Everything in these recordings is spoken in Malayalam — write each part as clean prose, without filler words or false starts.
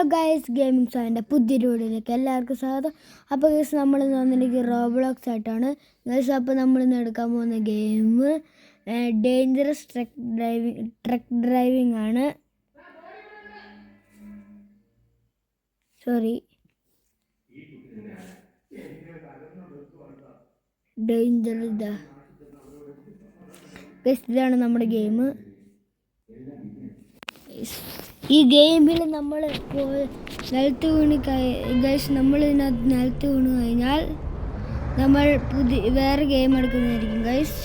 ഹലോ ഗൈസ്, ഗെയിമിംഗ് സാറിൻ്റെ പുതിയൊരു വീഡിയോയിലേക്ക് എല്ലാവർക്കും സ്വാഗതം. അപ്പോൾ ഗൈസ്, നമ്മൾ വന്നിരിക്കുന്നത് റോബ്ലോക്സ് ആയിട്ടാണ് ഗൈസ്. അപ്പോൾ നമ്മളിന്ന് എടുക്കാൻ പോകുന്ന ഗെയിം ഡേഞ്ചറസ് ട്രക്ക് ഡ്രൈവിംഗ് ആണ്. ഇതാണ് നമ്മുടെ ഗെയിം. ഈ ഗെയിമിൽ നമ്മൾ നിലത്ത് വീണ് കഴിഞ്ഞാൽ നമ്മൾ വേറെ ഗെയിം എടുക്കുന്നതായിരിക്കും ഗൈസ്.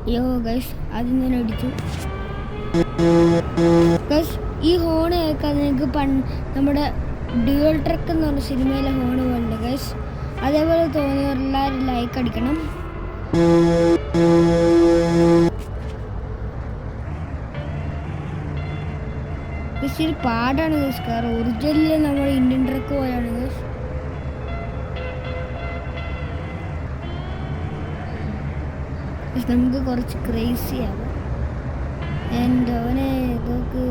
അയ്യോ ഗൈസ്, ആദ്യം ഞാൻ അടിച്ചു ഗൈസ്. ഈ ഹോണ് കേൾക്കാൻ നിങ്ങൾക്ക് നമ്മുടെ ഡ്യുവൽ ട്രക്ക് എന്ന് പറഞ്ഞ സിനിമയിലെ ഹോണ് പോലെ ഗൈസ്. അതേപോലെ തോന്നിയവരെല്ലാവരും ലൈക്ക് അടിക്കണം. ഇച്ചിരി പാടാണ് ഗൈസ്, കാരണം ഒറിജിനലിൽ നമ്മുടെ ഇന്ത്യൻ ട്രക്ക് പോലെയാണ് ഗൈസ്. നമുക്ക് കുറച്ച് ക്രേസി ആവാം. എൻ്റെ ഓനെ ഇതൊക്കെ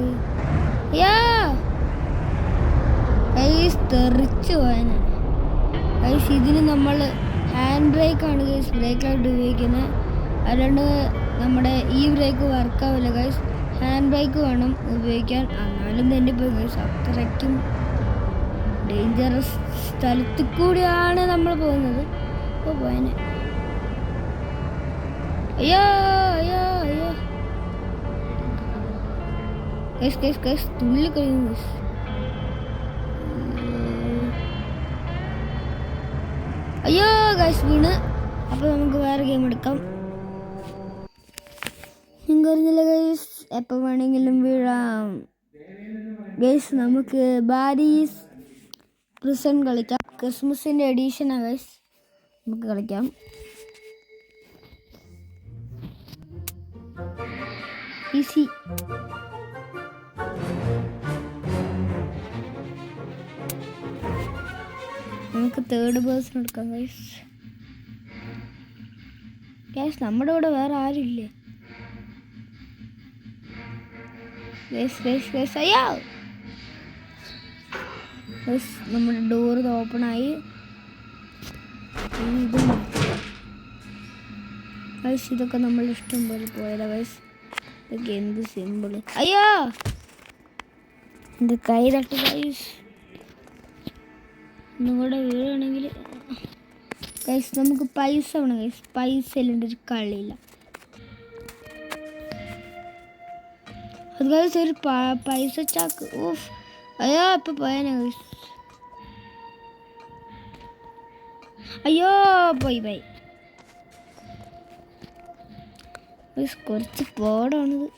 തെറിച്ച് പോയനെ ഗൈസ്. ഇതിന് നമ്മൾ ഹാൻഡ് ബ്രേക്കാണ് ഗൈസ് ബ്രേക്കായിട്ട് ഉപയോഗിക്കുന്നത്. അതുകൊണ്ട് നമ്മുടെ ഈ ബ്രേക്ക് വർക്കാവില്ല ഗൈസ്. ഹാൻഡ് ബ്രേക്ക് വേണം ഉപയോഗിക്കാൻ. എന്നാലും തന്നെ ഇപ്പോൾ ഗൈസ് അത്രയ്ക്കും ഡേഞ്ചറസ് സ്ഥലത്ത് കൂടിയാണ് നമ്മൾ പോകുന്നത്. ഇപ്പോൾ പോയനെ അയ്യോ അയ്യോ അയ്യോ ഗൈസ് ഗൈസ് ഗൈസ് തുള്ളി കഴിയും ഗൈസ്. അയ്യോ ഗൈസ് വീണ്. അപ്പോൾ നമുക്ക് വേറെ ഗെയിം എടുക്കാം. നിങ്ങറിഞ്ഞില്ല ഗൈസ്, എപ്പോൾ വേണമെങ്കിലും വീഴാം ഗൈസ്. നമുക്ക് ബാരീസ് പ്രിസൺ കളിക്കാം. ക്രിസ്മസിൻ്റെ എഡീഷനാണ് ഗൈസ്. നമുക്ക് കളിക്കാം. ഈസി. നമുക്ക് തേർഡ് പേഴ്സൺ എടുക്കാം ഗൈസ്. ഗൈസ് നമ്മുടെ ഇവിടെ വേറെ ആരുമില്ലേ ഗൈസ് ഗൈസ് ഗൈസ്. അയ്യോ ഗൈസ്, നമ്മുടെ ഡോർ ഓപ്പണായി. ഗൈസ് ഇതൊക്കെ നമ്മൾ ഇഷ്ടം പോലെ പോയതാ ഗൈസ്. ഇതൊക്കെ എന്ത് സിമ്പിള്. അയ്യോ എന്ത് കൈ തട്ടി ഗൈസ്. ഒന്നും കൂടെ വീഴാണെങ്കിൽ ഗൈസ് നമുക്ക് പൈസ വേണം ഗൈസ്. പൈസ ഇല്ലാണ്ട് ഒരു കളിയില്ല. അത് ഗൈസ് ഒരു പൈസ ചാക്ക്. ഓഫ് അയ്യോ ഇപ്പം പോയാനാ ഗൈസ്. അയ്യോ പോയി പോയി ഗൈസ്. കുറച്ച് പാടാണിത്.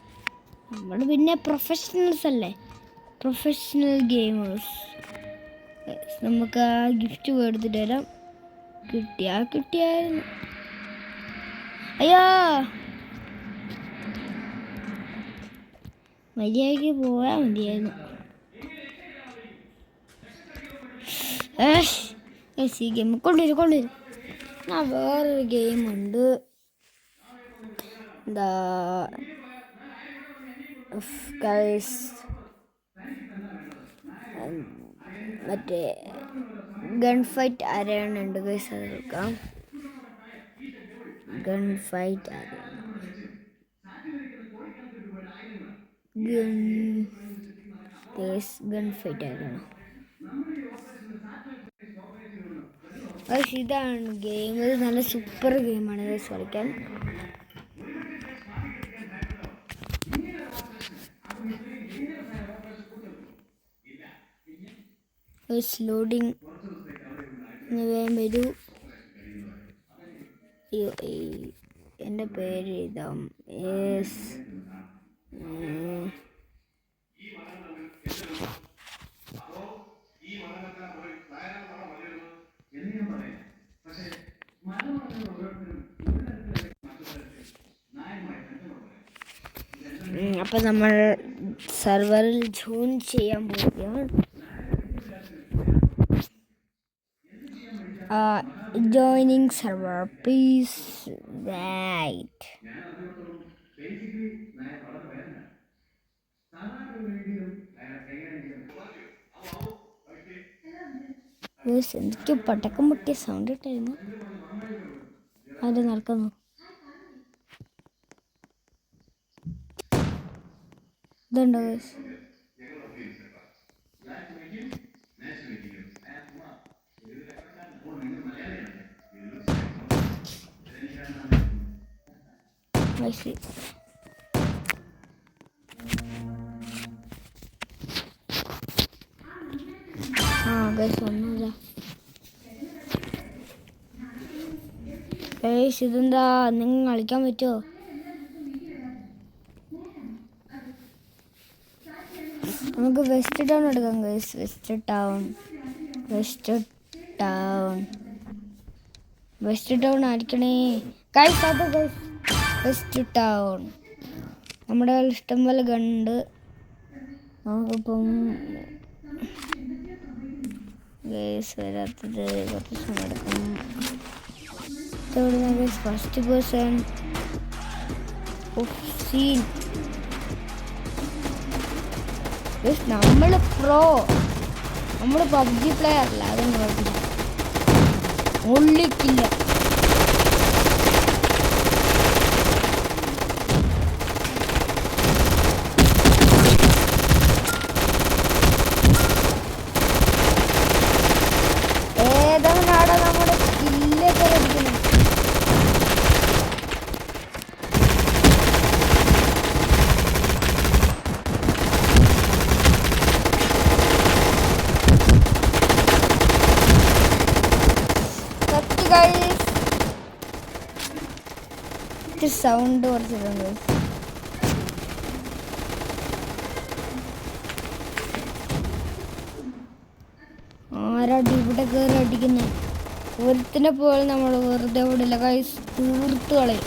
നമ്മൾ പിന്നെ പ്രൊഫഷണൽസ് അല്ലേ, പ്രൊഫഷണൽ ഗെയിമേഴ്സ്. നമുക്ക് ആ ഗിഫ്റ്റ് എടുത്തിട്ട് വരാം. കിട്ടിയായിരുന്നു. അയ്യോ മര്യാദയ്ക്ക് പോയാൽ മതിയായിരുന്നു. ഈ ഗെയിം കൊണ്ടുവരും. ആ വേറൊരു ഗെയിമുണ്ട്. എന്താ ഗൈസ്, മറ്റേ ഗൺ ഫൈറ്റ് അരേണ ഉണ്ട് ഗൈസ്. അത് എടുക്കാം. Gun fight arena guys. ഇതാണ് ഗെയിം. ഇത് നല്ല സൂപ്പർ ഗെയിമാണ് ഗൈസ് കളിക്കാൻ. ലോഡിങ് വേഗം വരൂ. എൻ്റെ പേര് എഴുതാം. അപ്പം നമ്മൾ സെർവറിൽ ജോയിൻ ചെയ്യാൻ പോവുകയാണ്. joining server, please wait. എനിക്ക് പടക്കം പൊട്ടിയ സൗണ്ട് ഇട്ടായിരുന്നു. അത് നടക്കുന്നു. ഇതുണ്ടോ ഒന്നുമില്ല. ഇതെന്താ, നിങ്ങൾ കളിക്കാൻ പറ്റുമോ? നമുക്ക് വെസ്റ്റ് ടൗൺ എടുക്കാം ഗൈസ്. വെസ്റ്റ് ടൗൺ ആയിരിക്കണേ ഗൈസ്. അത് ഗൈസ് വെസ്റ്റ് ടൗൺ. നമ്മുടെ ഇഷ്ടം പോലെ കണ്ട് നമുക്കിപ്പം ഗൈസ് വരാത്തത് കുറച്ച് സമയം എടുക്കും. First person scene. നമ്മൾ പ്രോ, നമ്മൾ പബ്ജി പ്ലെയർ അല്ല, അതൊന്നും കുഴപ്പമില്ല. ഒള്ളിക്കില്ല. ഏതാണ് നമ്മുടെ സ്കില്ലൊക്കെ ലഭിക്കുന്നത്. സൗണ്ട് കുറച്ചിട്ടുണ്ട്. ആരാടി ഇവിടെ കയറി അടിക്കുന്നത്? ഒരുത്തിനെ പോലെ നമ്മൾ വെറുതെ വിടില്ല കൈസ്, തീർത്ത് കളയും.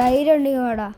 ധൈര്യം ഉണ്ടെങ്കിൽ വാടാ.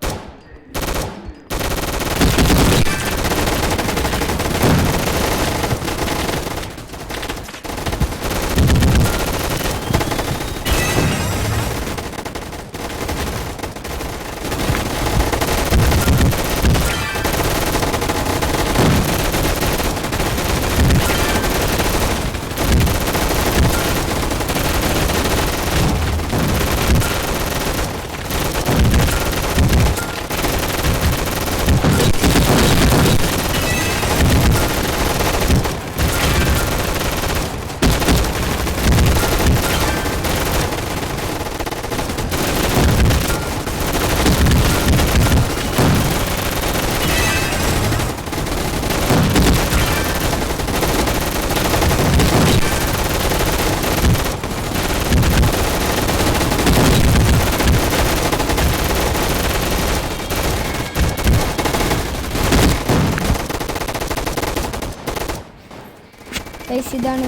ഇതാണ്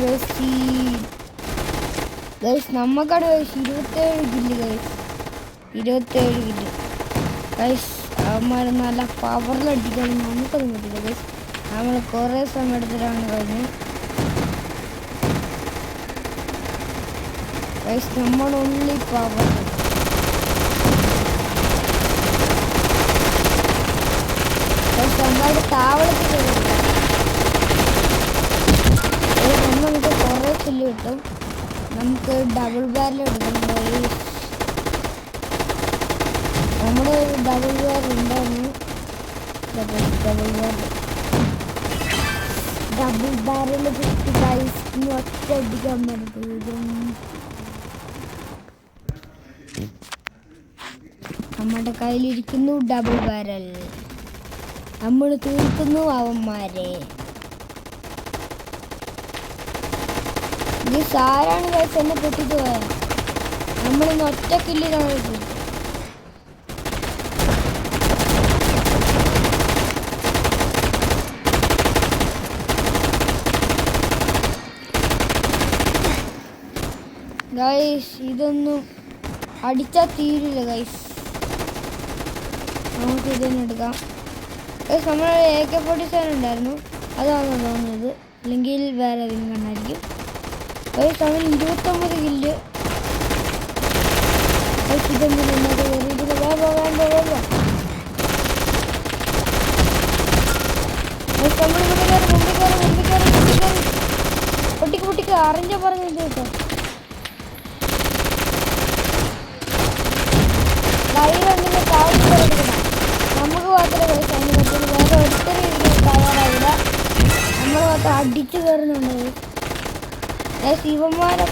ഗൈസ്. നമുക്കാണ് guys 27 kill guys. 27 kill guys. അവന്മാർ നല്ല പവറിലടിക്കാൻ നമുക്കൊന്നും പറ്റില്ല ഗൈസ്. നമ്മൾ കുറേ സമയം എടുത്തിട്ടാണ് കഴിഞ്ഞു ഗൈസ്. നമ്മൾ ഓൺലി പവർ. നമ്മുടെ താവളത്തിൽ നമുക്ക് കുറേ കില്ല് കിട്ടും. നമുക്ക് ഡബിൾ ബാരൽ എടുക്കണം. നമ്മുടെ ഒരു ഡബിൾ ബാരൽ ഉണ്ടായിരുന്നു. ഡബിൾ ബാരൽ ഒറ്റ അടിക്കാൻ പറ്റും. നമ്മുടെ കയ്യിലിരിക്കുന്നു ഡബിൾ ബാരൽ. നമ്മൾ തീർക്കുന്നു അവന്മാരെ. ഈ സാരാണ് ഗൈസ് എന്നെ പൊട്ടിട്ട് പോയത്. നമ്മളിന്ന് ഒറ്റ കില്ലിലാണ് ഗൈസ്. ഇതൊന്നും അടിച്ചാൽ തീരില്ല ഗൈസ്. നമുക്ക് ഇതൊന്നും എടുക്കാം ഗൈസ്. നമ്മൾ AK-47 ഉണ്ടായിരുന്നു, അതാണ് തോന്നുന്നത്. അല്ലെങ്കിൽ വേറെ ഏതെങ്കിലും കണ്ണായിരിക്കും. ഗൈസ് അവൻ 29 കില്ല്. ഇതെന്തിനാ പൊട്ടിക്ക് അറിഞ്ഞ പറഞ്ഞത് കേട്ടോ. ലൈവെങ്കിലും താഴ്ചയെടുക്കണം. നമുക്ക് മാത്രമേ അതിന് പറ്റുള്ളൂ. വേറെ ഒരിക്കലും ഇരിക്കാൻ തയ്യാറാവില്ല. നമ്മൾ മാത്രം അടിച്ചു കയറുന്നുണ്ട്. ശിവന്മാരെ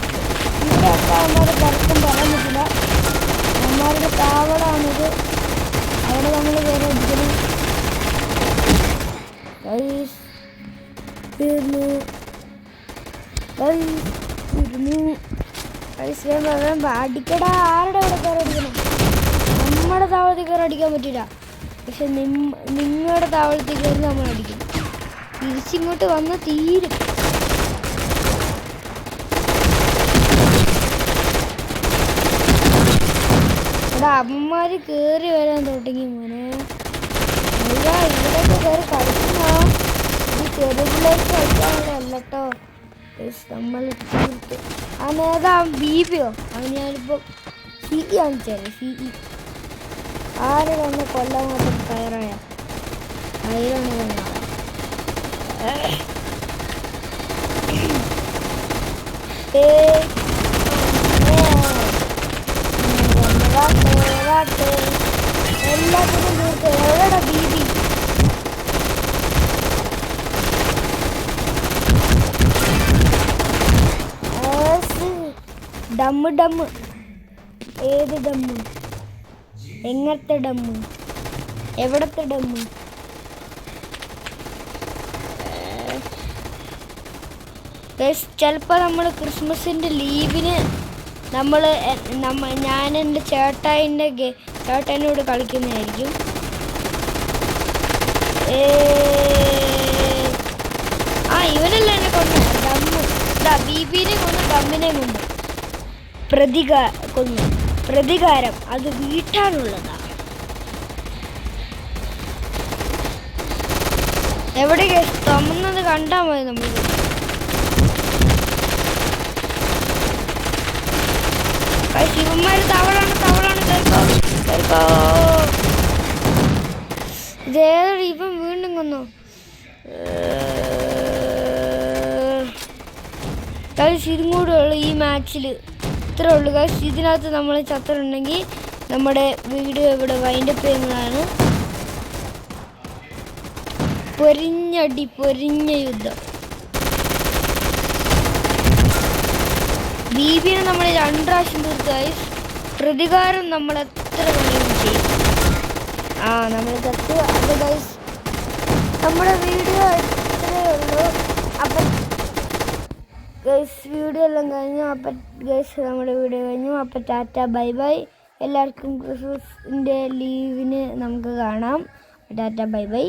ഇവിടെ അമ്മമാരെ പലർക്കും പറയാൻ പറ്റില്ല. അമ്മമാരുടെ താവളാണിത്. അവിടെ നമ്മൾ വേറെ അടിക്കണം. അടിക്കടാ. ആരുടെ അവിടെ കയറി അടിക്കണം? നമ്മുടെ താവളത്തിൽ കയറി അടിക്കാൻ പറ്റില്ല. പക്ഷെ നിങ്ങളുടെ താവളത്തിൽ കയറി നമ്മൾ അടിക്കും. തിരിച്ചിങ്ങോട്ട് വന്ന് തീരും. ഇവിടെ അമ്മമാര് കയറി വരാൻ തുടങ്ങി മോനെ. ഇവിടെയൊക്കെ കയറി കളിക്കുന്ന ഈ ചെറുപിള്ളേർക്ക് കളിക്കാനുള്ളതല്ല കേട്ടോ. നമ്മൾ ആ നേതാ ബീബിയോ അവന് ഞാനിപ്പോൾ CE കാണിച്ചാലേ. CE ആര് വന്ന് കൊല്ലാൻ മാത്രം തയ്യാറായ ആയിരാണ് തന്നെ. എല്ലാത്തിനും തീർത്ത് എവിടെ ബീബി? ഡമ്മ് ഡമ്മ്. ഏത് ഡമ്മ്? എങ്ങനത്തെ ഡമ്മ്? എവിടത്തെ ഡമ്മ്? ചിലപ്പോൾ നമ്മൾ ക്രിസ്മസിൻ്റെ ലീവിന് ഞാൻ എൻ്റെ ചേട്ടായിനോട് കളിക്കുന്നതായിരിക്കും. ഇവനല്ല എന്നെ കൊന്നു. ഡമ്മ് ബീബീനെ കൊന്നു, ഡമ്മിനെ കൊന്നു. പ്രതികാരം അത് വീട്ടാനുള്ളതാണ്. എവിടെ തമ്മുന്നത് കണ്ടാൽ മതി. നമ്മൾ ശിവന്മാര് തവളാണ്. കേൾക്കോ ഇതേതൊരു ഇപ്പം വീണ്ടും കൊന്നു. ഇതും കൂടെ ഉള്ളു ഈ മാച്ചിൽ. ഇത്രേ ഉള്ളു ഗൈസ്. ഇതിനകത്ത് നമ്മൾ ചത്തറുണ്ടെങ്കിൽ നമ്മുടെ വീഡിയോ ഇവിടെ വൈൻഡപ്പ് ചെയ്യുന്നതാണ്. പൊരിഞ്ഞ യുദ്ധം. ബീബിനെ നമ്മൾ 2 പ്രാവശ്യം തീർത്ത് ഗൈസ്. പ്രതികാരം നമ്മൾ എത്ര വേണമെങ്കിലും ചെയ്യും. നമ്മൾ ചത്ത്. അത് ഗൈസ് നമ്മുടെ വീഡിയോ ഇത്രയേ ഉള്ളൂ. അപ്പം ഗൈസ് വീഡിയോ എല്ലാം കഴിഞ്ഞു. അപ്പം ഗൈസ് നമ്മുടെ വീഡിയോ കഴിഞ്ഞു. അപ്പം ടാറ്റ ബൈ ബൈ. എല്ലാവർക്കും ക്രിസ്മസിൻ്റെ ലീവിന് നമുക്ക് കാണാം. Tata bye bye.